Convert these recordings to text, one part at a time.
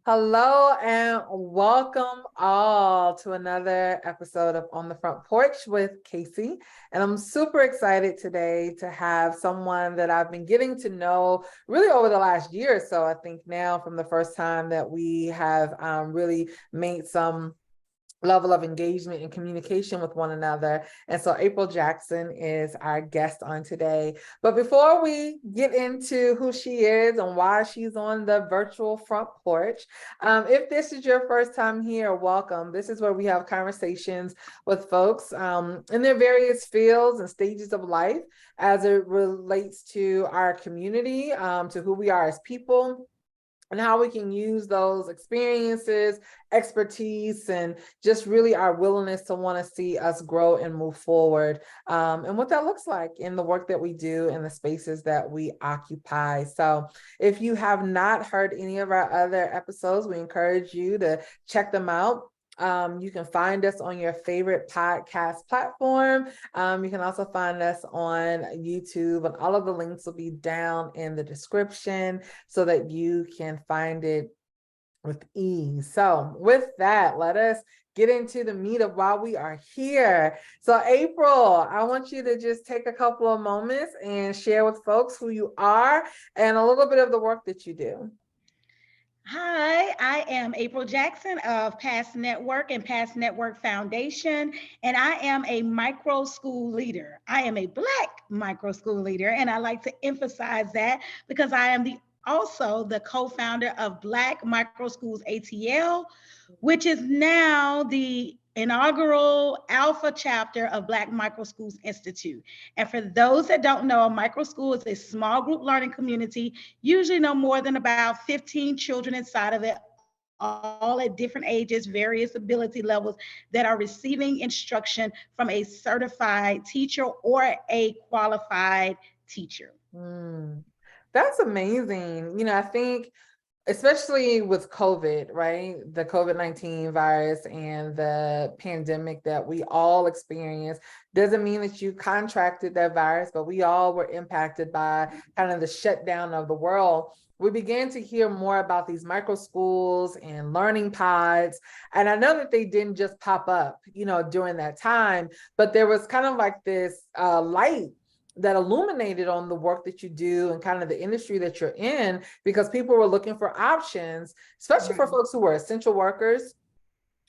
Hello and welcome all to another episode of On the Front Porch with KaCey. And I'm super excited today to have someone that I've been getting to know really over the last year or so. I think now from the first time that we have really made some level of engagement and communication with one another. And so April Jackson is our guest on today. But before we get into who she is and why she's on the virtual front porch, if this is your first time here, welcome. This is where we have conversations with folks in their various fields and stages of life as it relates to our community, to who we are as people, and how we can use those experiences, expertise, and just really our willingness to want to see us grow and move forward, and what that looks like in the work that we do and the spaces that we occupy. So if you have not heard any of our other episodes, we encourage you to check them out. You can find us on your favorite podcast platform. You can also find us on YouTube, and all of the links will be down in the description so that you can find it with ease. So with that, let us get into the meat of why we are here. So April, I want you to just take a couple of moments and share with folks who you are and a little bit of the work that you do. Hi, I am April Jackson of Past Network and Past Network Foundation, and I am a micro school leader. I am a Black micro school leader, and I like to emphasize that because I am also the co-founder of Black Micro Schools ATL, which is now the inaugural alpha chapter of Black Micro Schools Institute. And for those that don't know, a micro school is a small group learning community, usually no more than about 15 children inside of it, all at different ages, various ability levels, that are receiving instruction from a certified teacher or a qualified teacher. Mm, that's amazing. I think especially with COVID, right? The COVID-19 virus and the pandemic that we all experienced doesn't mean that you contracted that virus, but we all were impacted by kind of the shutdown of the world. We began to hear more about these micro schools and learning pods. And I know that they didn't just pop up, during that time, but there was kind of like this light that illuminated on the work that you do and kind of the industry that you're in, because people were looking for options, especially for Right. folks who were essential workers.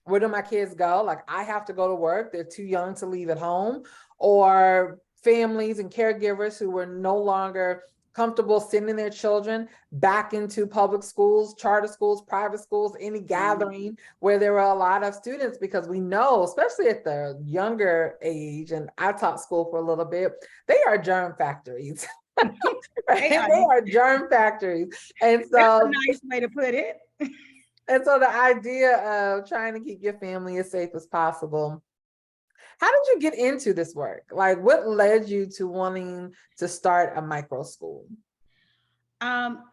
Where do my kids go? Like, I have to go to work. They're too young to leave at home. Or families and caregivers who were no longer comfortable sending their children back into public schools, charter schools, private schools, any gathering where there were a lot of students, because we know, especially at the younger age, and I taught school for a little bit, they are germ factories. Right? They are. They are germ factories. And That's a so nice way to put it. the idea of trying to keep your family as safe as possible. How did you get into this work? Like, what led you to wanting to start a micro school?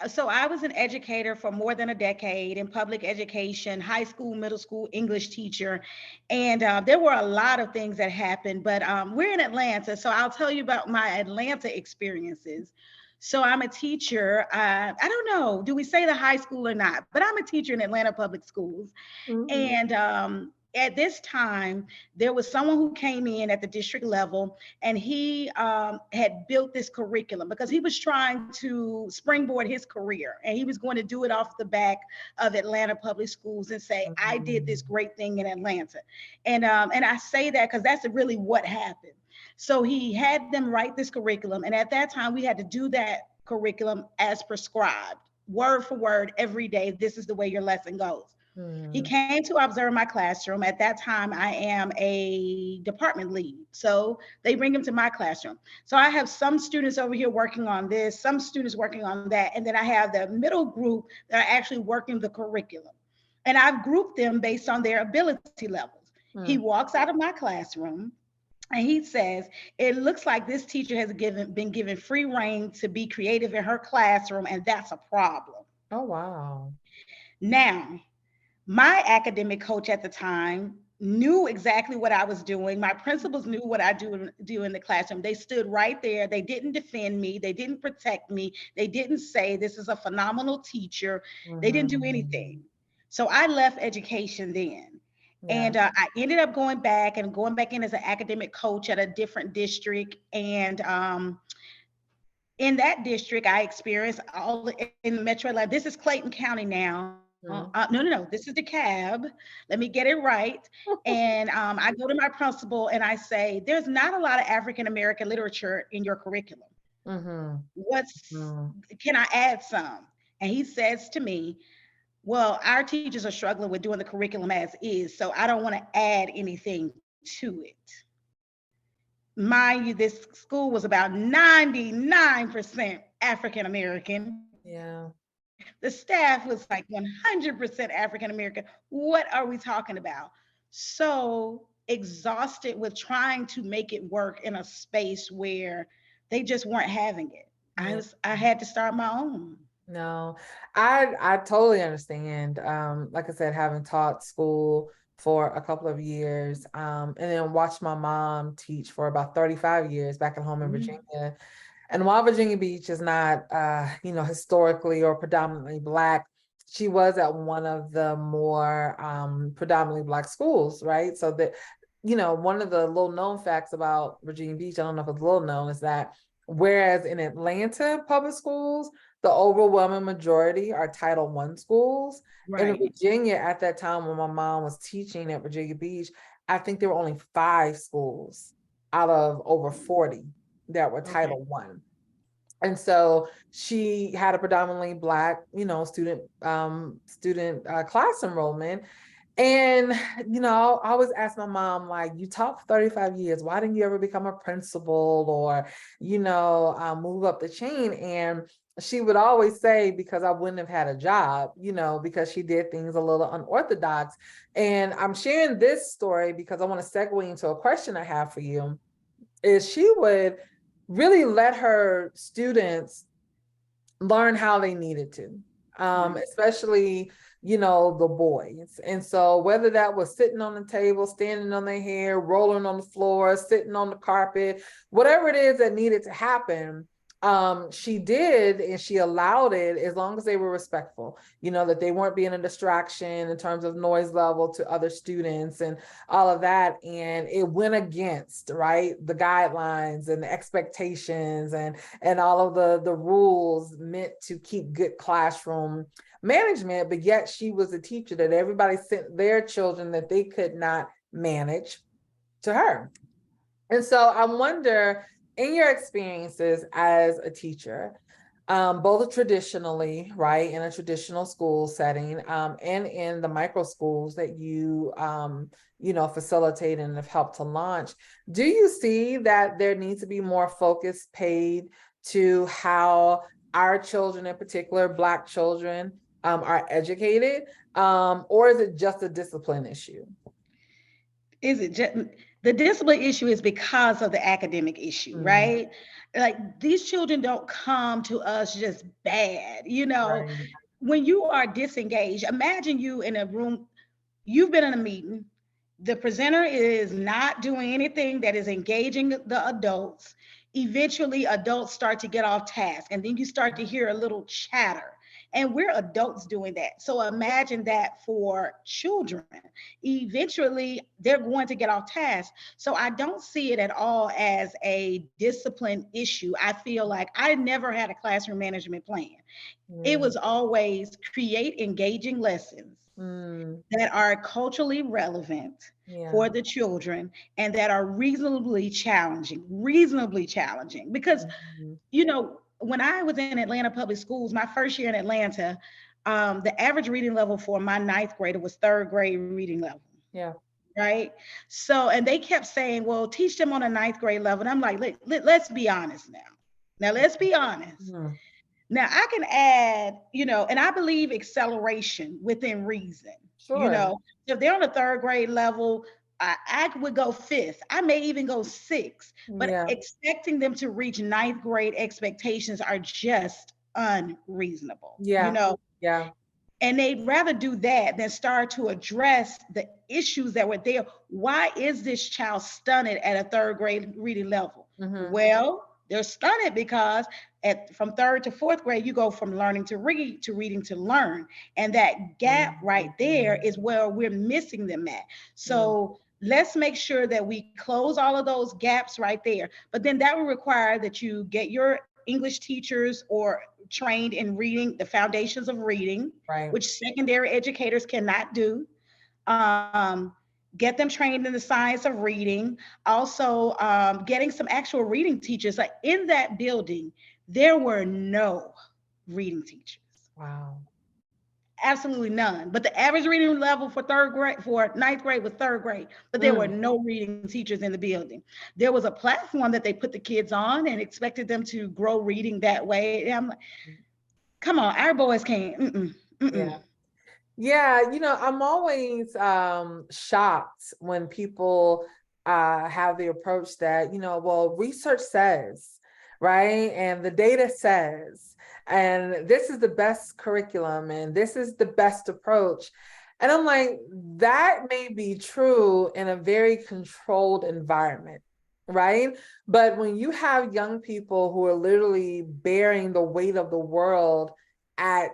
So I was an educator for more than a decade in public education, high school, middle school, English teacher, and there were a lot of things that happened. But we're in Atlanta, so I'll tell you about my Atlanta experiences. So I'm a teacher. I don't know, do we say the high school or not? But I'm a teacher in Atlanta public schools, Mhm. and at this time, there was someone who came in at the district level, and he had built this curriculum because he was trying to springboard his career, and he was going to do it off the back of Atlanta public schools and say, "I did this Mhm. great thing in Atlanta," and I say that because that's really what happened. So he had them write this curriculum, and at that time, we had to do that curriculum as prescribed, word for word, every day. This is the way your lesson goes. He Mhm. came to observe my classroom. At that time, I am a department lead. So they bring him to my classroom. So I have some students over here working on this, some students working on that. And then I have the middle group that are actually working the curriculum. And I've grouped them based on their ability levels. He Mhm. walks out of my classroom and he says, "It looks like this teacher has been given free reign to be creative in her classroom, and that's a problem." Oh, wow. Now, my academic coach at the time knew exactly what I was doing. My principals knew what I do in the classroom. They stood right there. They didn't defend me. They didn't protect me. They didn't say this is a phenomenal teacher. They didn't do Mhm. anything. So I left education then. Yeah. And I ended up going back in as an academic coach at a different district. And in that district, I experienced all in the metro Atlanta. This is Clayton County now. Mm. No, this is DeKalb. Let me get it right. And I go to my principal and I say, there's not a lot of African American literature in your curriculum. Mm-hmm. What's Mm. Can I add some? And he says to me, well, our teachers are struggling with doing the curriculum as is, so I don't want to add anything to it. Mind you, this school was about 99% African American. Yeah. The staff was like 100% African American. What are we talking about? So exhausted with trying to make it work in a space where they just weren't having it. Yeah. I had to start my own. No, I totally understand. Like I said, having taught school for a couple of years, and then watched my mom teach for about 35 years back at home in Mm, Virginia. And while Virginia Beach is not, historically or predominantly Black, she was at one of the more predominantly Black schools, right? So that, one of the little known facts about Virginia Beach, I don't know if it's little known, is that whereas in Atlanta public schools, the overwhelming majority are Title I schools. In right. Virginia, at that time when my mom was teaching at Virginia Beach, I think there were only 5 schools out of over 40 that were Okay. Title I. And so she had a predominantly Black, student class enrollment. And, I always ask my mom, like, you taught for 35 years, why didn't you ever become a principal or, move up the chain? And she would always say, because I wouldn't have had a job, because she did things a little unorthodox. And I'm sharing this story because I want to segue into a question I have for you, is she would really let her students learn how they needed to, Right. especially, the boys. And so whether that was sitting on the table, standing on their hair, rolling on the floor, sitting on the carpet, whatever it is that needed to happen, she did, and she allowed it as long as they were respectful, that they weren't being a distraction in terms of noise level to other students and all of that. And it went against, right, the guidelines and the expectations and all of the rules meant to keep good classroom management. But yet she was a teacher that everybody sent their children that they could not manage to her. And so I wonder, in your experiences as a teacher, both traditionally, right, in a traditional school setting, and in the micro schools that you, facilitate and have helped to launch, do you see that there needs to be more focus paid to how our children, in particular, Black children, are educated, or is it just a discipline issue? Is it just the discipline issue is because of the academic issue, Mm, right? Like these children don't come to us just bad, right. when you are disengaged, imagine you in a room, you've been in a meeting, the presenter is not doing anything that is engaging the adults. Eventually, adults start to get off task, and then you start to hear a little chatter. And we're adults doing that. So imagine that for children. Eventually, they're going to get off task. So I don't see it at all as a discipline issue. I feel like I never had a classroom management plan. It Mm, was always create engaging lessons mm, that are culturally relevant yeah. for the children and that are reasonably challenging. Because, Mhm. when I was in Atlanta public schools, my first year in Atlanta, the average reading level for my ninth grader was third grade reading level. Yeah. Right. So, and they kept saying, well, teach them on a ninth grade level. And I'm like, let's be honest now. Now, let's be honest. Mhm. Now I can add, and I believe acceleration within reason. You Sure. know, if they're on a third grade level, I would go fifth. I may even go sixth, but Yeah. expecting them to reach ninth grade expectations are just unreasonable, Yeah. Yeah. and they'd rather do that than start to address the issues that were there. Why is this child stunted at a third grade reading level? Hmm. Well, they're stunted because from third to fourth grade, you go from learning to read to reading to learn. And that gap right there is where we're missing them at. So let's make sure that we close all of those gaps right there. But then that will require that you get your English teachers or trained in reading, the foundations of reading, Right. which secondary educators cannot do. Um, get them trained in the science of reading. Also, getting some actual reading teachers. Like in that building, there were no reading teachers. Wow. Absolutely none. But the average reading level for third grade, for ninth grade, was third grade. But there were no reading teachers in the building. There was a platform that they put the kids on and expected them to grow reading that way. And I'm like, come on, our boys can't. Yeah. Yeah, I'm always shocked when people have the approach that, well, research says, right? And the data says, and this is the best curriculum, and this is the best approach. And I'm like, that may be true in a very controlled environment, right? But when you have young people who are literally bearing the weight of the world at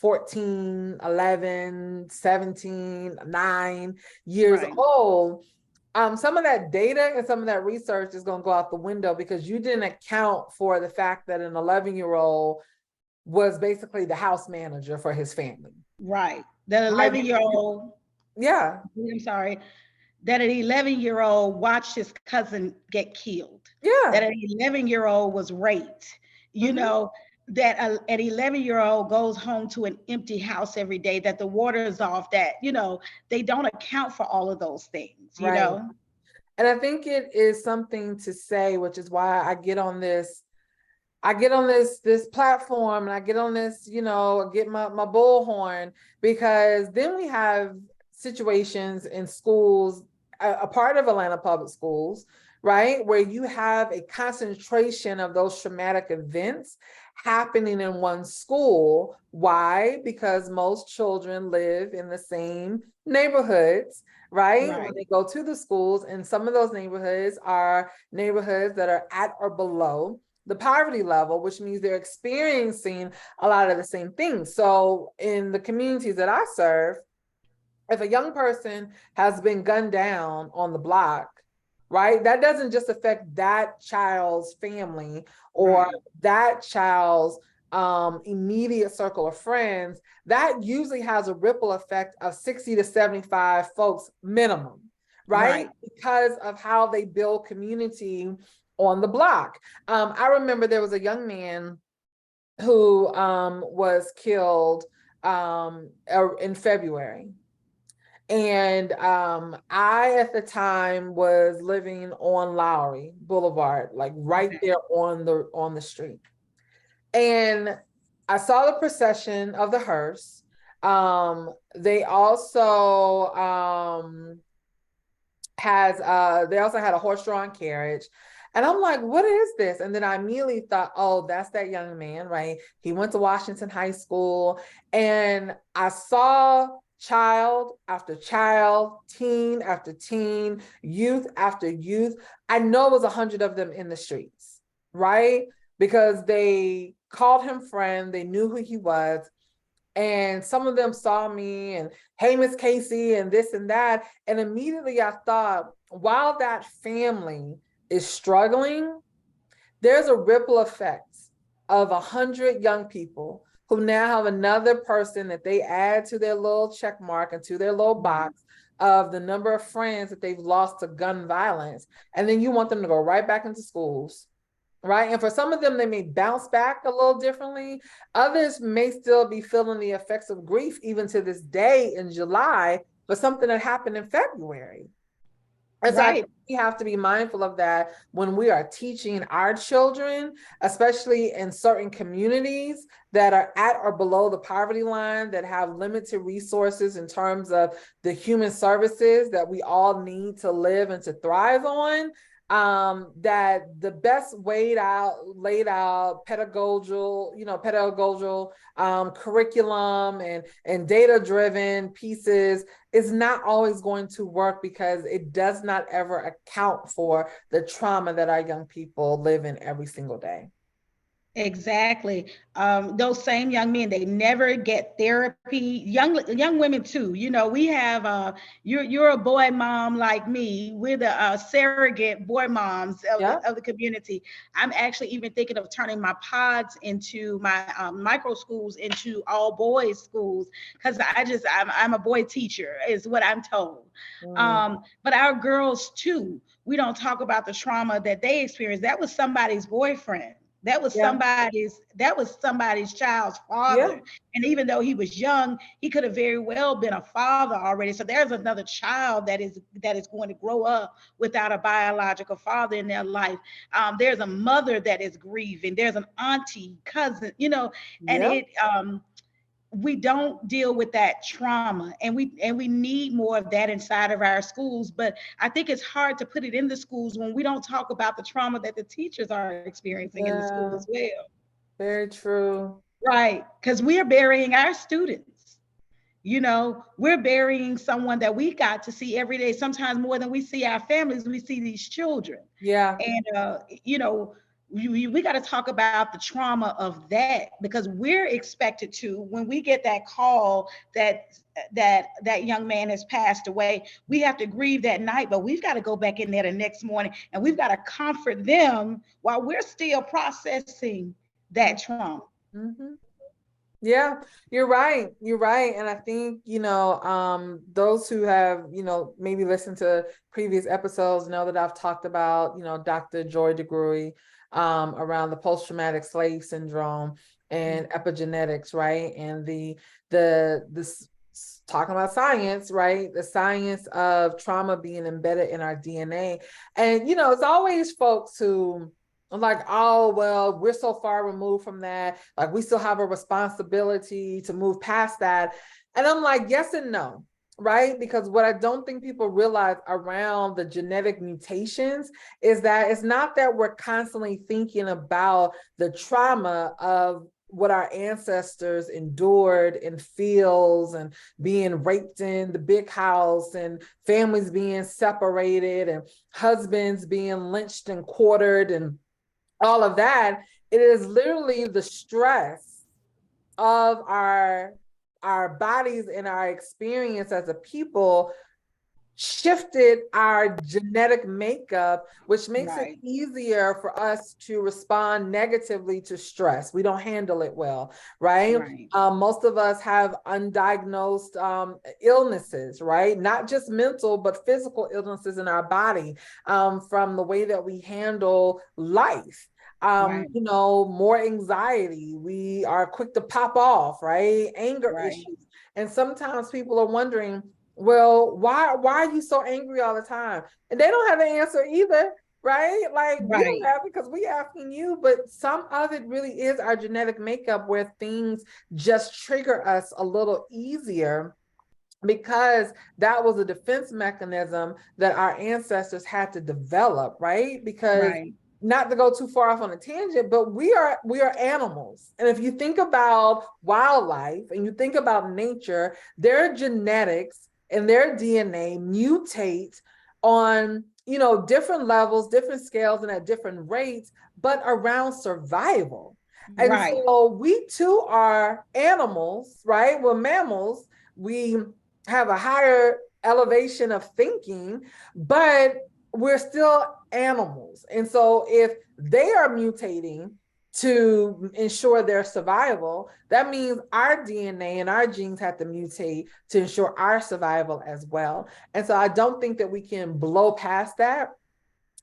14, 11, 17, 9 years old, some of that data and some of that research is going to go out the window because you didn't account for the fact that an 11-year-old was basically the house manager for his family. Right. That 11-year-old. Yeah. I'm sorry. That an 11-year-old watched his cousin get killed. Yeah. That an 11-year-old was raped. That an 11-year-old goes home to an empty house every day, that the water is off, that, they don't account for all of those things, And I think it is something to say, which is why I get on this platform, and I get on this, get my bullhorn, because then we have situations in schools, a part of Atlanta public schools, right, where you have a concentration of those traumatic events happening in one school. Why? Because most children live in the same neighborhoods, right? When they go to the schools, and some of those neighborhoods are neighborhoods that are at or below the poverty level, which means they're experiencing a lot of the same things. So in the communities that I serve, if a young person has been gunned down on the block, right, that doesn't just affect that child's family or that child's immediate circle of friends. That usually has a ripple effect of 60 to 75 folks minimum, right? Because of how they build community on the block. I remember there was a young man who was killed in February. And I, at the time, was living on Lowry Boulevard, like right there on the street. And I saw the procession of the hearse. They also had a horse-drawn carriage. And I'm like, what is this? And then I immediately thought, oh, that's that young man, right? He went to Washington High School. And I saw child after child, teen after teen, youth after youth. I know it was 100 of them in the streets, right? Because they called him friend, they knew who he was. And some of them saw me and, hey, Miss KaCey, and this and that. And immediately I thought, while that family is struggling, there's a ripple effect of 100 young people who now have another person that they add to their little check mark and to their little box of the number of friends that they've lost to gun violence. And then you want them to go right back into schools, right? And for some of them, they may bounce back a little differently. Others may still be feeling the effects of grief even to this day in July for something that happened in February. And so I think we have to be mindful of that when we are teaching our children, especially in certain communities that are at or below the poverty line, that have limited resources in terms of the human services that we all need to live and to thrive on. That the best laid out pedagogical curriculum and data-driven pieces is not always going to work, because it does not ever account for the trauma that our young people live in every single day. Exactly. Those same young men, they never get therapy. Young women too. You know, we have you're a boy mom like me. We're the surrogate boy moms of Yeah. the community. I'm actually even thinking of turning my pods into my micro schools into all boys schools because I'm a boy teacher is what I'm told. Mm, But our girls too. We don't talk about the trauma that they experienced. That was somebody's boyfriend. yeah. That was somebody's child's Yeah. father. And even though he was young, he could have very well been a father already. So there's another child that is going to grow up without a biological father in their life. There's a mother that is grieving. There's an auntie, cousin, and Yeah. it we don't deal with that trauma, and we need more of that inside of our schools. But I think it's hard to put it in the schools when we don't talk about the trauma that the teachers are experiencing in the school as Yeah. well. Very true. Right, because we are burying our students. We're burying someone that we got to see every day, sometimes more than we see our families. We see these children. Yeah. And we got to talk about the trauma of that, because we're expected to, when we get that call that young man has passed away, we have to grieve that night, but we've got to go back in there the next morning, and we've got to comfort them while we're still processing that trauma. Mm-hmm. Yeah, you're right. You're right. And I think, those who have, maybe listened to previous episodes know that I've talked about, Dr. Joy DeGruy, around the post-traumatic slave syndrome and epigenetics, right? And this talking about science, right? The science of trauma being embedded in our DNA. And, it's always folks who, I'm like, oh, well, we're so far removed from that. Like, we still have a responsibility to move past that. And I'm like, yes and no, right? Because what I don't think people realize around the genetic mutations is that it's not that we're constantly thinking about the trauma of what our ancestors endured in fields and being raped in the big house and families being separated and husbands being lynched and quartered and all of that. It is literally the stress of our bodies and our experience as a people shifted our genetic makeup, which makes it Right, easier for us to respond negatively to stress. We don't handle it well, right? right, Most of us have undiagnosed illnesses, right? Not just mental, but physical illnesses in our body, from the way that we handle life. right, More anxiety. We are quick to pop off, right? Anger right, issues. And sometimes people are wondering, well, why are you so angry all the time? And they don't have the answer either, right? Like, we don't right, have it because we asking you, but some of it really is our genetic makeup where things just trigger us a little easier because that was a defense mechanism that our ancestors had to develop, right? Because, right, not to go too far off on a tangent, but we are animals. And if you think about wildlife and you think about nature, their genetics and their DNA mutate on, different levels, different scales, and at different rates, but around survival. And right, so we too are animals, right? We're mammals. We have a higher elevation of thinking, but we're still animals. And so if they are mutating to ensure their survival, that means our DNA and our genes have to mutate to ensure our survival as well. And so I don't think that we can blow past that.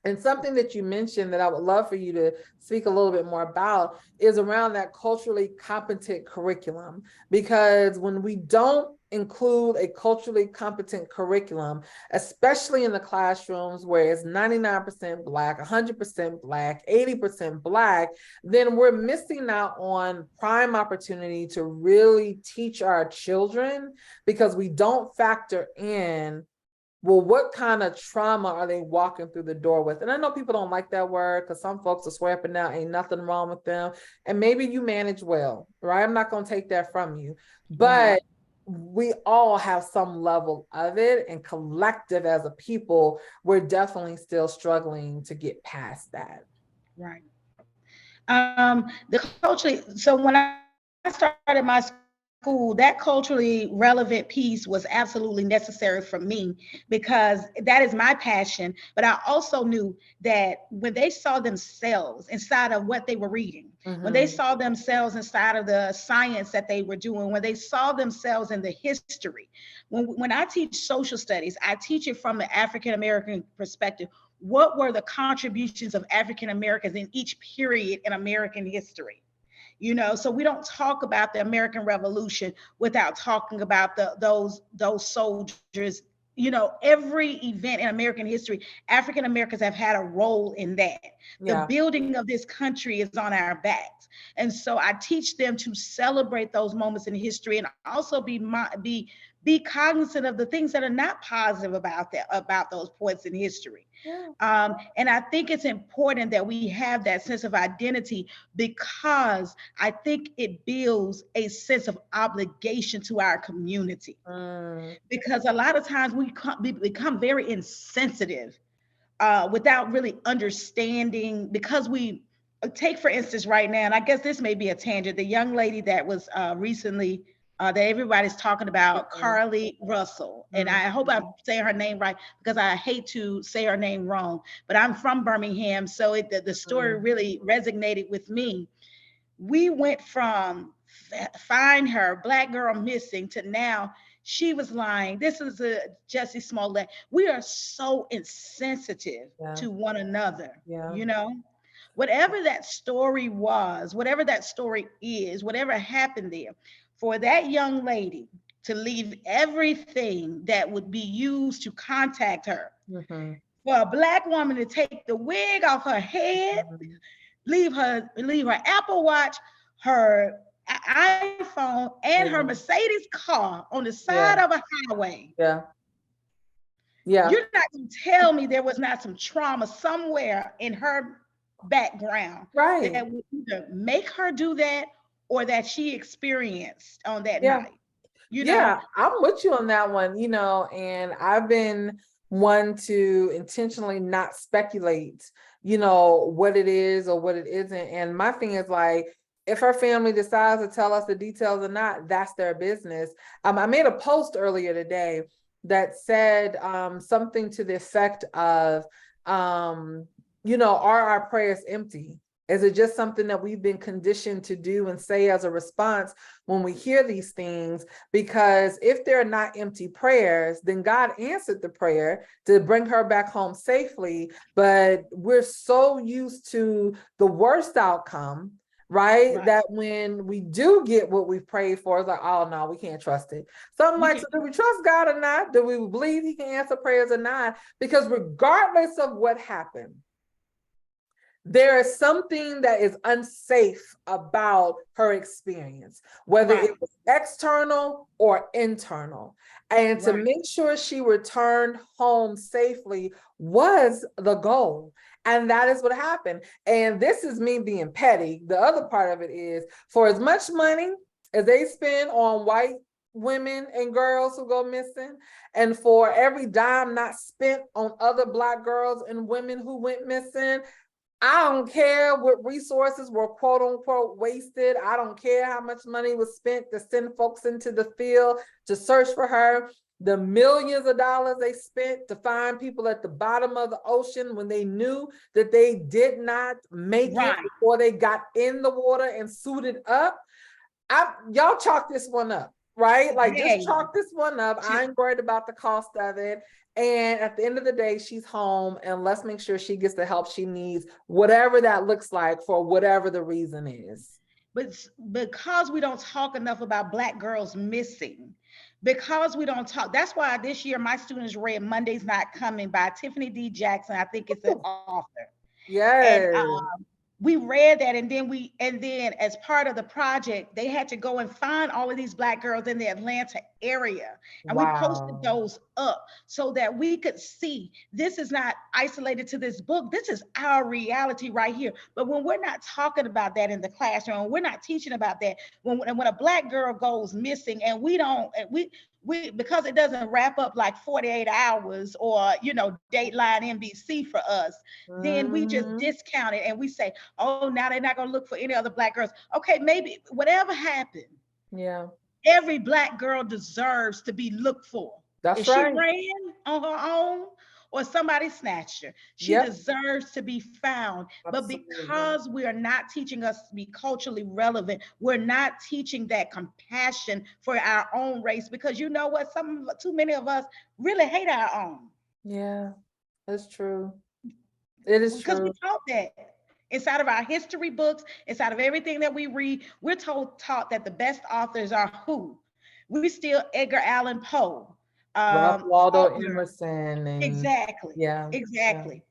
And something that you mentioned that I would love for you to speak a little bit more about is around that culturally competent curriculum. Because when we don't include a culturally competent curriculum, especially in the classrooms where it's 99% Black, 100% Black, 80% Black, then we're missing out on prime opportunity to really teach our children because we don't factor in, well, what kind of trauma are they walking through the door with? And I know people don't like that word because some folks will swear up and down, ain't nothing wrong with them. And maybe you manage well, right? I'm not going to take that from you. right, But we all have some level of it, and collective as a people, we're definitely still struggling to get past that. right. The culturally, so when I started my school, that culturally relevant piece was absolutely necessary for me because that is my passion. But I also knew that when they saw themselves inside of what they were reading, when they Mm-hmm. saw themselves inside of the science that they were doing, when they saw themselves in the history, when I teach social studies, I teach it from the African American perspective. What were the contributions of African Americans in each period in American history? So we don't talk about the American Revolution without talking about those soldiers. Every event in American history, African Americans have had a role in that. The Yeah. building of this country is on our backs, and so I teach them to celebrate those moments in history and also be cognizant of the things that are not positive about those points in history. Yeah. And I think it's important that we have that sense of identity because I think it builds a sense of obligation to our community. Mm. Because a lot of times we become very insensitive without really understanding. Because we take, for instance, right now, and I guess this may be a tangent, the young lady that was recently that everybody's talking about, Mhm. Carly Russell. And I hope I'm Mhm. saying her name right because I hate to say her name wrong. But I'm from Birmingham, so the story Mhm. really resonated with me. We went from find her, black girl missing, to now she was lying. This is a Jesse Smollett. We are so insensitive Yeah. to one another, Yeah. you know? Whatever that story was, whatever that story is, whatever happened there, for that young lady to leave everything that would be used to contact her, Mhm. for a black woman to take the wig off her head, Mhm. leave her Apple Watch, her iPhone, and her Yeah. Mercedes car on the side Yeah. of a highway. Yeah. Yeah. You're not going to tell me there was not some trauma somewhere in her background Right. that would either make her do that or that she experienced on that Yeah. night. You know, Yeah, I'm with you on that one, and I've been one to intentionally not speculate, what it is or what it isn't. And my thing is like, if her family decides to tell us the details or not, that's their business. I made a post earlier today that said something to the effect of, are our prayers empty? Is it just something that we've been conditioned to do and say as a response when we hear these things? Because if they're not empty prayers, then God answered the prayer to bring her back home safely. But we're so used to the worst outcome, right? right? That when we do get what we prayed for, it's like, oh no, we can't trust it. So I'm You like, can, so do we trust God or not? Do we believe he can answer prayers or not? Because regardless of what happened, there is something that is unsafe about her experience, whether it right, was external or internal. And to right, make sure she returned home safely was the goal. And that is what happened. And this is me being petty. The other part of it is, for as much money as they spend on white women and girls who go missing, and for every dime not spent on other Black girls and women who went missing, I don't care what resources were quote unquote wasted. I don't care how much money was spent to send folks into the field to search for her. The millions of dollars they spent to find people at the bottom of the ocean when they knew that they did not make it right. before they got in the water and suited up. Y'all chalk this one up, right? Like, just Hey, chalk this one up. I to, ain't worried about the cost of it. And at the end of the day, she's home, and let's make sure she gets the help she needs, whatever that looks like, for whatever the reason is. but because we don't talk enough about black girls missing, because we don't talk, that's why this year my students read Monday's Not Coming by Tiffany D. Jackson. I think it's an author. And Yes. we read that, and then as part of the project they had to go and find all of these black girls in the Atlanta area, and we posted Wow. those up so that we could see this is not isolated to this book, this is our reality right here. But when we're not talking about that in the classroom, we're not teaching about that, when a black girl goes missing and we don't because it doesn't wrap up like 48 hours or, Dateline NBC for us, then we just Mhm. discount it and we say, oh, now they're not going to look for any other Black girls. Okay, maybe whatever happened, Yeah, every Black girl deserves to be looked for. If that's she right. ran on her own or somebody snatched her, she Yep, deserves to be found. But absolutely. because we are not teaching us to be culturally relevant, we're not teaching that compassion for our own race. Because you know what? Too many of us really hate our own. Yeah, that's true. It is Because we true. taught that inside of our history books, inside of everything that we read, we're taught that the best authors are who? We still Edgar Allan Poe, Ralph Waldo Faulkner. Emerson and Exactly. yeah, yeah. Exactly.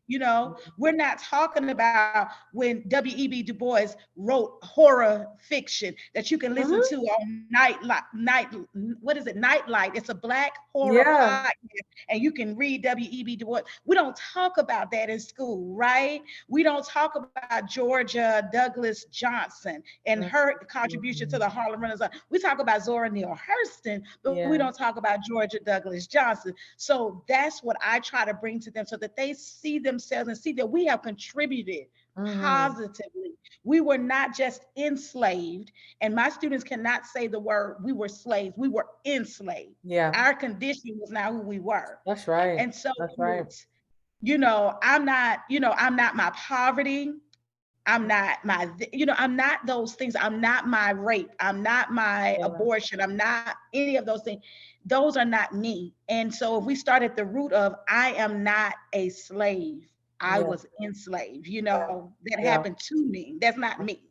We're not talking about when W.E.B. Du Bois wrote horror fiction that you can listen Mhm. to on what is it? Nightlight. It's a Black horror Yeah. podcast, and you can read W.E.B. Du Bois. We don't talk about that in school, right? We don't talk about Georgia Douglas Johnson and her contribution to Mhm. the Harlem Renaissance. We talk about Zora Neale Hurston, but we Yeah. don't talk about Georgia Douglas Johnson. So that's what I try to bring to them so that they see themselves and see that we have contributed Mhm. positively. We were not just enslaved, and my students cannot say the word we were slaves, we were enslaved. Yeah. Our condition was not who we were. That's right. And so That's right. I'm not my poverty. I'm not those things. I'm not my rape. I'm not my Yeah. abortion. I'm not any of those things. Those are not me. And so if we start at the root of, I am not a slave, I Yeah. was enslaved, Yeah. that Yeah. happened to me. That's not me.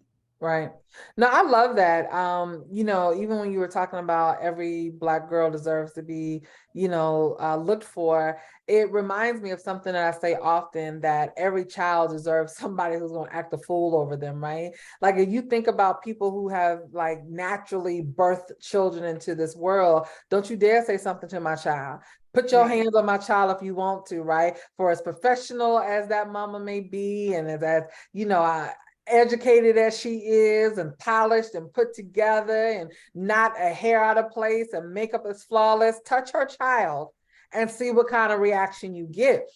Right. No, I love that. Even when you were talking about every Black girl deserves to be, looked for, it reminds me of something that I say often, that every child deserves somebody who's going to act a fool over them, right? Like if you think about people who have like naturally birthed children into this world, don't you dare say something to my child. Put your Right. hands on my child if you want to, right? For as professional as that mama may be, and I educated as she is and polished and put together and not a hair out of place and makeup is flawless, touch her child and see what kind of reaction you get.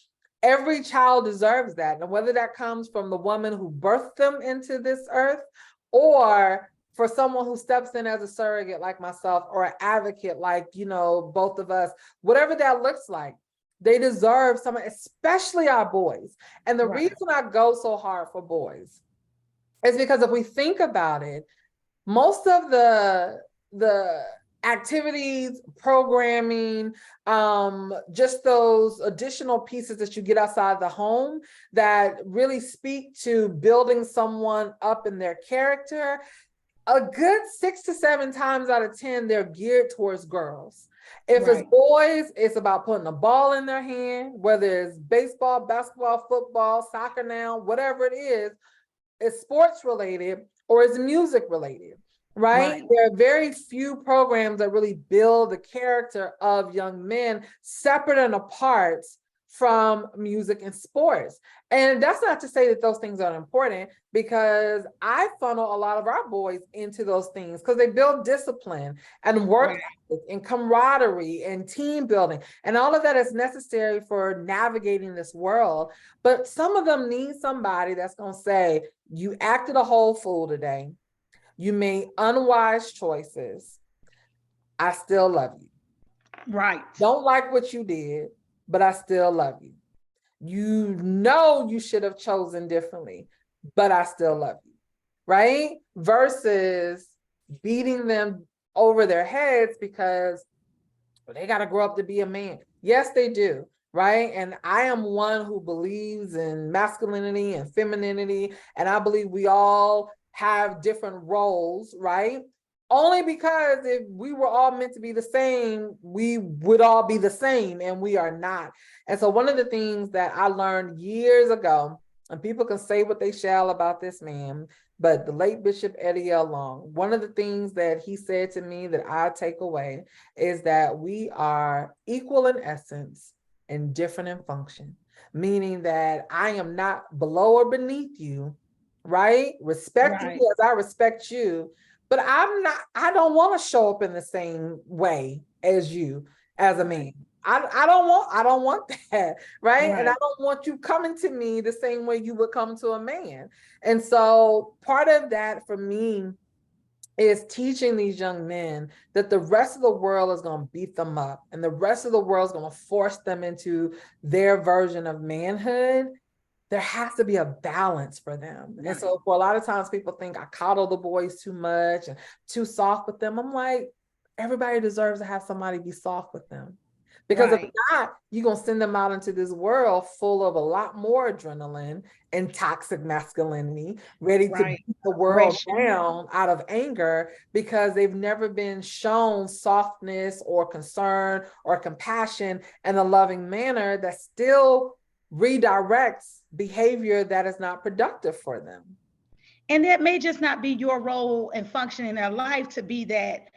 Every child deserves that. And whether that comes from the woman who birthed them into this earth or for someone who steps in as a surrogate like myself or an advocate like, both of us, whatever that looks like, they deserve someone, especially our boys. And the Right. reason I go so hard for boys is because if we think about it, most of the activities, programming, just those additional pieces that you get outside the home that really speak to building someone up in their character, a good 6 to 7 times out of 10, they're geared towards girls. If it's Right. boys, it's about putting a ball in their hand, whether it's baseball, basketball, football, soccer now, whatever it is sports related or is music related, right? Right. There are very few programs that really build the character of young men separate and apart from music and sports. And that's not to say that those things aren't important, because I funnel a lot of our boys into those things because they build discipline and work Right. ethic and camaraderie and team building. And all of that is necessary for navigating this world. But some of them need somebody that's going to say, you acted a whole fool today. You made unwise choices. I still love you. Right. Don't like what you did, but I still love you. You know you should have chosen differently, but I still love you. Right? Versus beating them over their heads because they got to grow up to be a man. Yes, they do. Right. And I am one who believes in masculinity and femininity. And I believe we all have different roles, right? Only because if we were all meant to be the same, we would all be the same, and we are not. And so, one of the things that I learned years ago, and people can say what they shall about this man, but the late Bishop Eddie L. Long, one of the things that he said to me that I take away is that we are equal in essence and different in function, meaning that I am not below or beneath you, right? Respect me Right. as I respect you, but I don't want to show up in the same way. as you as a man. I don't want that, right? And I don't want you coming to me the same way you would come to a man. And so part of that for me is teaching these young men that the rest of the world is going to beat them up and the rest of the world is going to force them into their version of manhood. There has to be a balance for them. Right. And so for a lot of times people think I coddle the boys too much and too soft with them. I'm like, everybody deserves to have somebody be soft with them. Because if not, you're going to send them out into this world full of a lot more adrenaline and toxic masculinity, ready to beat the world down out of anger because they've never been shown softness or concern or compassion in a loving manner that still redirects behavior that is not productive for them. And that may just not be your role and function in their life to be that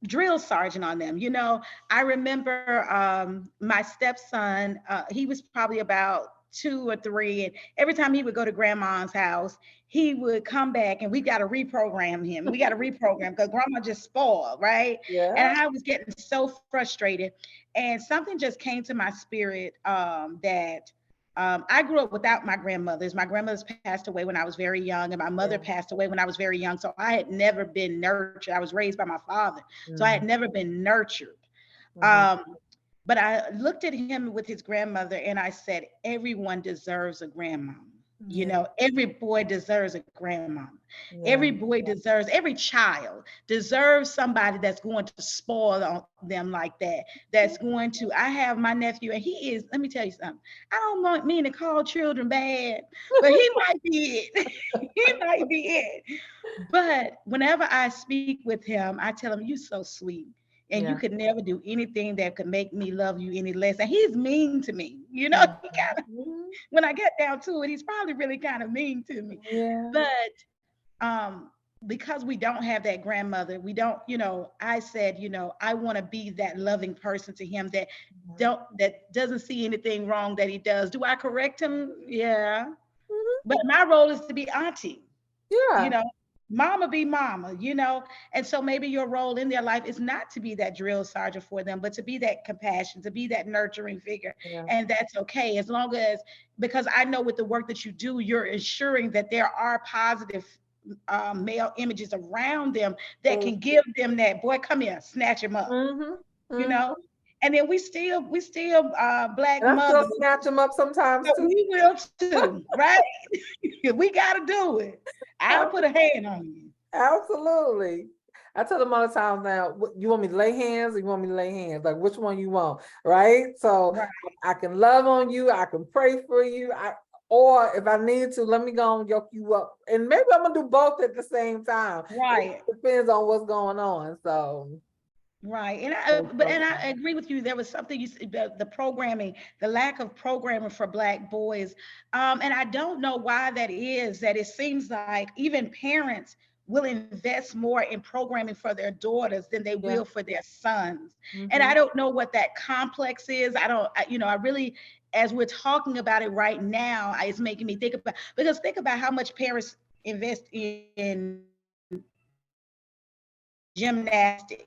drill sergeant on them. You know, I remember my stepson, he was probably about 2 or 3. And every time he would go to grandma's house, he would come back and we got to reprogram him. We got to reprogram because grandma just spoiled, right? Yeah. And I was getting so frustrated. And something just came to my spirit that I grew up without my grandmothers. My grandmothers passed away when I was very young, and my mother passed away when I was very young. So I had never been nurtured. I was raised by my father. So I had never been nurtured. But I looked at him with his grandmother and I said, everyone deserves a grandmama. You know, every boy deserves a grandmama. Every boy deserves, every child deserves somebody that's going to spoil them like that. That's going to, I have my nephew and he is, let me tell you something. I don't mean to call children bad, but he might be it. He might be it. But whenever I speak with him, I tell him, you're so sweet. And you could never do anything that could make me love you any less. And he's mean to me. You know, he kind of, when I get down to it, he's probably really kind of mean to me. But because we don't have that grandmother, we don't, you know, I said, you know, I want to be that loving person to him that doesn't see anything wrong that he does. Do I correct him? Yeah. But my role is to be auntie. You know, mama be mama, you know. And so maybe your role in their life is not to be that drill sergeant for them, but to be that compassion, to be that nurturing figure. And that's okay, as long as, because I know with the work that you do, you're ensuring that there are positive male images around them that can give them that, boy, come here, snatch him up, you know. And then we still black mothers snatch them up sometimes too. We will too, right? We got to do it. I'll put a hand on you. Absolutely. I tell them all the time now, you want me to lay hands or you want me to lay hands? Like, which one you want, right? So I can love on you. I can pray for you. Or if I need to, let me go and yoke you up. And maybe I'm going to do both at the same time. Right. It depends on what's going on. So... Right. And I agree with you. There was something you said, the programming, the lack of programming for Black boys. And I don't know why that is, that it seems like even parents will invest more in programming for their daughters than they will for their sons. And I don't know what that complex is. I really, as we're talking about it right now, it's making me think about how much parents invest in gymnastics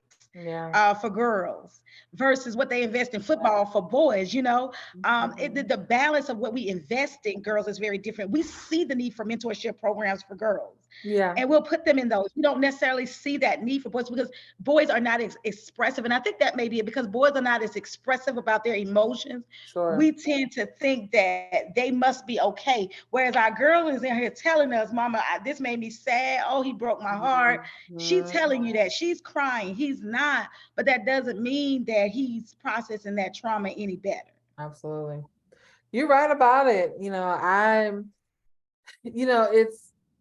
for girls versus what they invest in football for boys. You know, the balance of what we invest in girls is very different. We see the need for mentorship programs for girls. And we'll put them in those. We don't necessarily see that need for boys because boys are not expressive. And I think that may be it, because boys are not as expressive about their emotions. We tend to think that they must be okay. Whereas our girl is in here telling us, mama, this made me sad. Oh, he broke my heart. She's telling you that. She's crying. He's not. But that doesn't mean that he's processing that trauma any better. Absolutely. You're right about it. You know,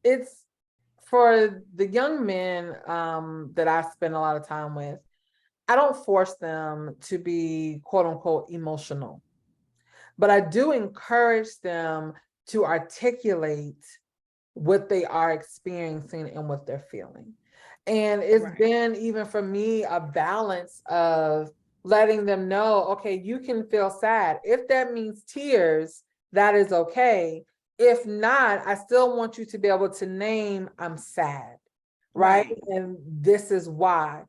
it's for the young men that I spend a lot of time with, I don't force them to be quote unquote emotional, but I do encourage them to articulate what they are experiencing and what they're feeling. And it's been, even for me, a balance of letting them know, okay, you can feel sad. If that means tears, that is okay. If not, I still want you to be able to name, I'm sad, right? And this is why.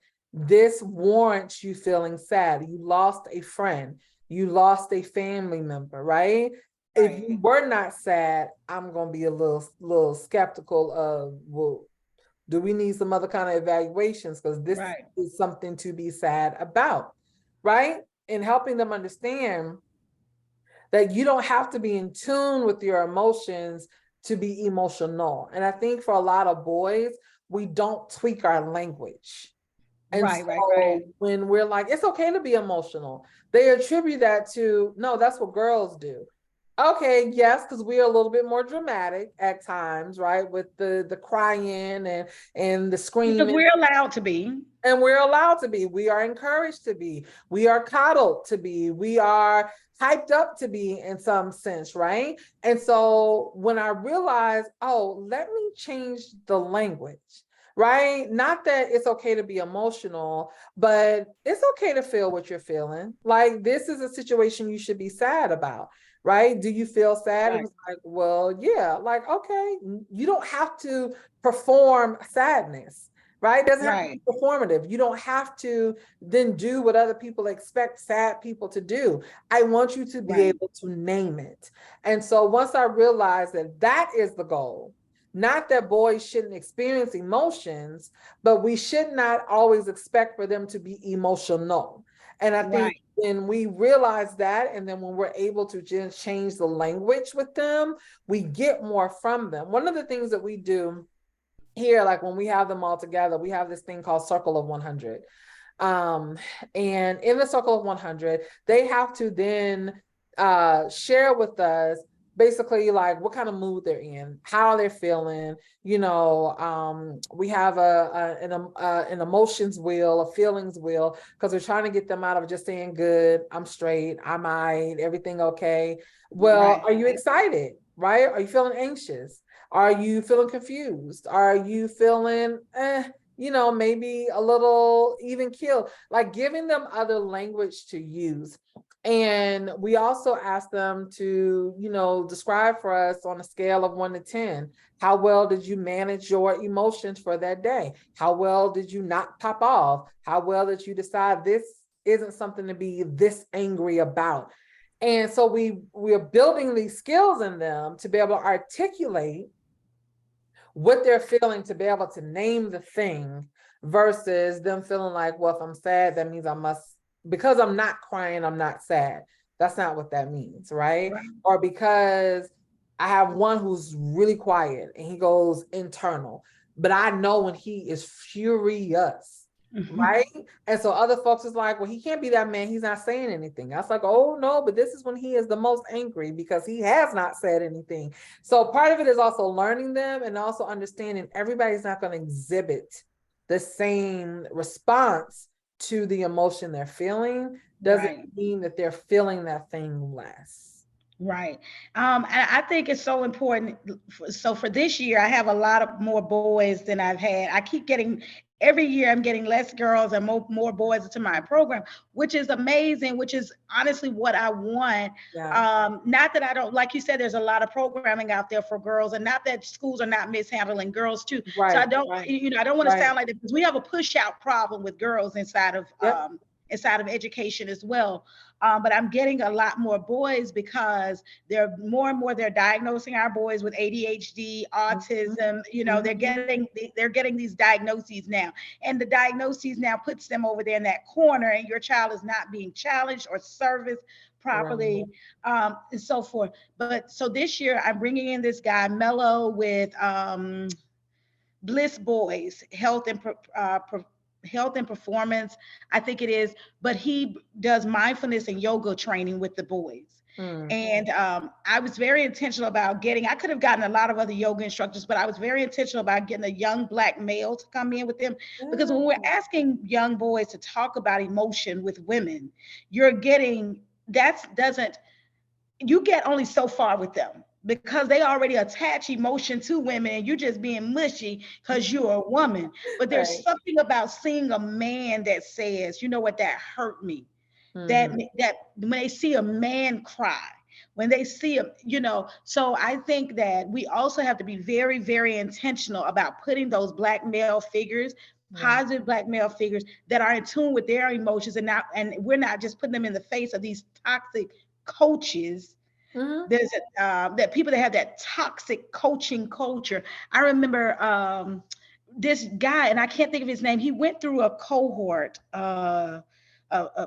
this warrants you feeling sad. You lost a friend, you lost a family member, right? If you were not sad, I'm gonna be a little skeptical of, well, do we need some other kind of evaluations? Because this is something to be sad about, right? And helping them understand that you don't have to be in tune with your emotions to be emotional. And I think for a lot of boys, we don't tweak our language. And so when we're like, it's okay to be emotional, they attribute that to, no, that's what girls do. Okay, yes, because we're a little bit more dramatic at times, right? With the crying and the screaming. Because we're allowed to be. And we're allowed to be. We are encouraged to be. We are coddled to be. We are hyped up to be in some sense, right? And so when I realized, oh, let me change the language, right? Not that it's okay to be emotional, but it's okay to feel what you're feeling. Like, this is a situation you should be sad about, right? Do you feel sad? It was like, well, yeah, like, okay, you don't have to perform sadness, right? It doesn't have to be performative. You don't have to then do what other people expect sad people to do. I want you to be able to name it. And so once I realized that that is the goal, not that boys shouldn't experience emotions, but we should not always expect for them to be emotional. And I think when we realize that, and then when we're able to just change the language with them, we get more from them. One of the things that we do here, like when we have them all together, we have this thing called Circle of 100. And in the Circle of 100, they have to then share with us basically like what kind of mood they're in, how they're feeling. You know, we have an emotions wheel, a feelings wheel, because we're trying to get them out of just saying good, I'm straight, I'm all right, everything okay. Well, are you excited, right? Are you feeling anxious? Are you feeling confused? Are you feeling, you know, maybe a little even killed? Like giving them other language to use. And we also ask them to, you know, describe for us on a scale of 1 to 10, how well did you manage your emotions for that day? How well did you not pop off? How well did you decide this isn't something to be this angry about? And so we're building these skills in them to be able to articulate what they're feeling, to be able to name the thing, versus them feeling like, well, if I'm sad, that means I must, because I'm not crying, I'm not sad. That's not what that means, right? Or because I have one who's really quiet and he goes internal, but I know when he is furious, right? And so other folks is like, well, he can't be that man, he's not saying anything. I was like, oh no, but this is when he is the most angry because he has not said anything. So part of it is also learning them and also understanding everybody's not going to exhibit the same response to the emotion they're feeling. Doesn't mean that they're feeling that thing less. And I think it's so important. So for this year, I have a lot of more boys than I've had. I keep getting, every year I'm getting less girls and more boys into my program, which is amazing, which is honestly what I want. Not that I don't, like you said, there's a lot of programming out there for girls, and not that schools are not mishandling girls too. So I don't, you know, I don't want to sound like that, because we have a push out problem with girls inside of education as well. But I'm getting a lot more boys because they're more and more, they're diagnosing our boys with ADHD, autism, you know, they're getting these diagnoses now. And the diagnoses now puts them over there in that corner, and your child is not being challenged or serviced properly, and so forth. But so this year I'm bringing in this guy, Mello, with Bliss Boys, health and performance, I think it is, but he does mindfulness and yoga training with the boys. And I was very intentional about I could have gotten a lot of other yoga instructors, but I was very intentional about getting a young Black male to come in with them. Because when we're asking young boys to talk about emotion with women, you're getting, you get only so far with them, because they already attach emotion to women, and you're just being mushy because you're a woman. But there's something about seeing a man that says, you know what, that hurt me. That when they see a man cry, when they see him, you know. So I think that we also have to be very, very intentional about putting those Black male figures positive Black male figures that are in tune with their emotions, and we're not just putting them in the face of these toxic coaches. There's that people that have that toxic coaching culture. I remember this guy, and I can't think of his name. He went through a cohort, uh, uh,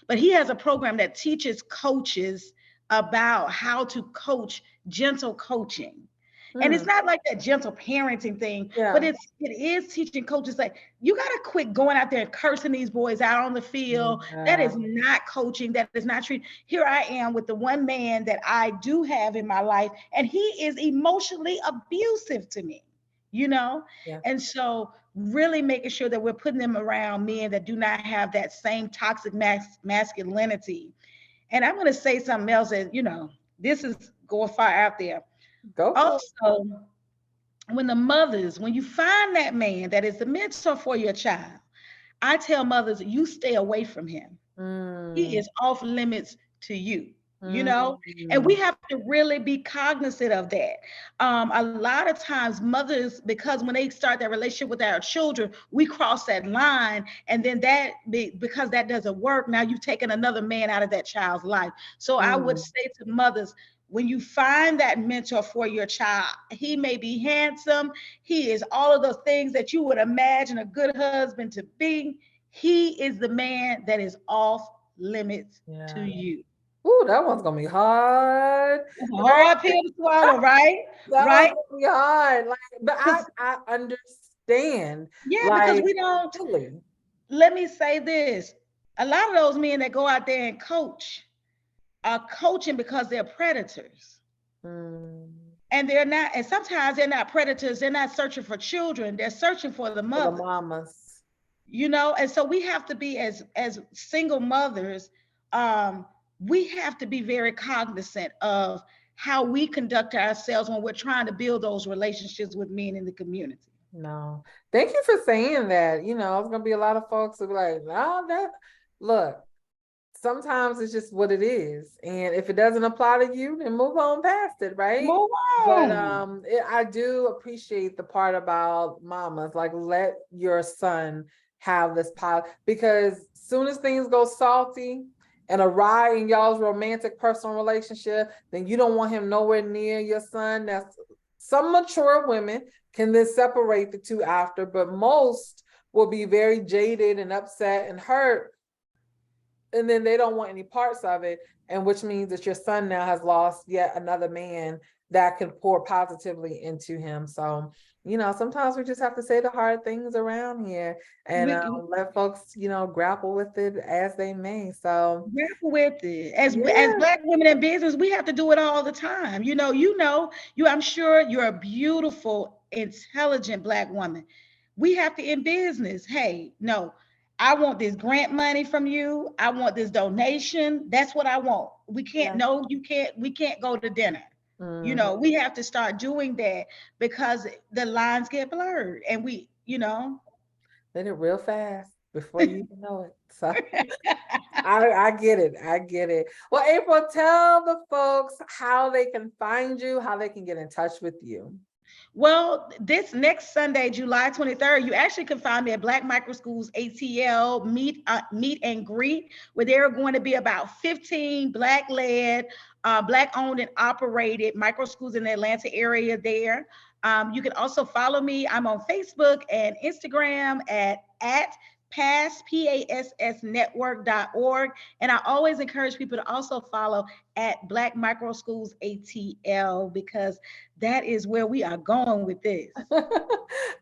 but he has a program that teaches coaches about how to coach, gentle coaching. And it's not like that gentle parenting thing, but it is teaching coaches like, you gotta quit going out there and cursing these boys out on the field. That is not coaching. That is not treating. Here I am with the one man that I do have in my life, and he is emotionally abusive to me, you know? Yeah. And so really making sure that we're putting them around men that do not have that same toxic masculinity. And I'm gonna say something else that, this is going far out there. Go for it. Also, when you find that man that is the mentor for your child, I tell mothers, you stay away from him. He is off limits to you, and we have to really be cognizant of that. A lot of times mothers, because when they start that relationship with our children, we cross that line, and then because that doesn't work, now you've taken another man out of that child's life. So I would say to mothers, when you find that mentor for your child, he may be handsome, he is all of those things that you would imagine a good husband to be. He is the man that is off limits to you. Ooh, that one's gonna be hard. Hard pill to swallow, right? That Right? one's gonna be hard. But I understand. Yeah, because we don't. Really. Let me say this: a lot of those men that go out there and coach are coaching because they're predators. And they're not, and sometimes they're not predators, they're not searching for children, they're searching for the mother. For the mamas. And so we have to be, as single mothers, we have to be very cognizant of how we conduct ourselves when we're trying to build those relationships with men in the community. No. Thank you for saying that. There's gonna be a lot of folks who be like, no, look, sometimes it's just what it is. And if it doesn't apply to you, then move on past it, right? Move on. But I do appreciate the part about mamas, like, let your son have this power, because soon as things go salty and awry in y'all's romantic personal relationship, then you don't want him nowhere near your son. That's some mature women can then separate the two after, but most will be very jaded and upset and hurt, and then they don't want any parts of it, and which means that your son now has lost yet another man that can pour positively into him. So sometimes we just have to say the hard things around here and let folks grapple with it as they may. So grapple with it. As Black women in business, we have to do it all the time. I'm sure you're a beautiful, intelligent Black woman. We have to, in business, hey, no, I want this grant money from you. I want this donation. That's what I want. We can't, no, you can't, we can't go to dinner. We have to start doing that because the lines get blurred, and we, did it real fast before you even know it. So I get it. I get it. Well, April, tell the folks how they can find you, how they can get in touch with you. Well, this next Sunday, July 23rd, you actually can find me at Black Micro Schools ATL meet and greet, where there are going to be about 15 Black-led, Black-owned and operated micro schools in the Atlanta area there. You can also follow me. I'm on Facebook and Instagram at PASSnetwork.org. And I always encourage people to also follow at Black Micro Schools ATL, because that is where we are going with this.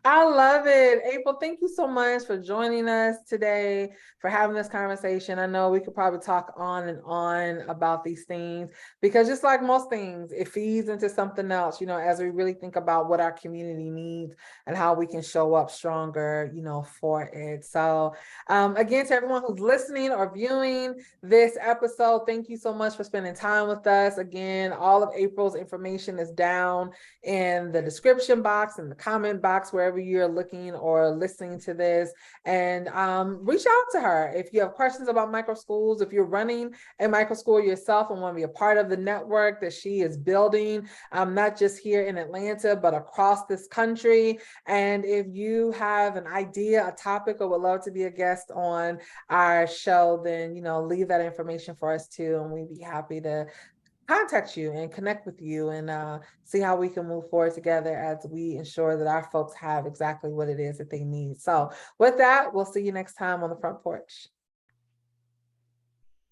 I love it. April, thank you so much for joining us today, for having this conversation. I know we could probably talk on and on about these things, because just like most things, it feeds into something else, as we really think about what our community needs and how we can show up stronger, for it. So again, to everyone who's listening or viewing this episode, thank you so much for spending time with us. Again, all of April's information is down down in the description box, in the comment box, wherever you're looking or listening to this, and reach out to her. If you have questions about micro schools, if you're running a micro school yourself and want to be a part of the network that she is building, not just here in Atlanta, but across this country. And if you have an idea, a topic, or would love to be a guest on our show, then, leave that information for us too. And we'd be happy to contact you and connect with you and see how we can move forward together as we ensure that our folks have exactly what it is that they need. So with that, we'll see you next time on the Front Porch.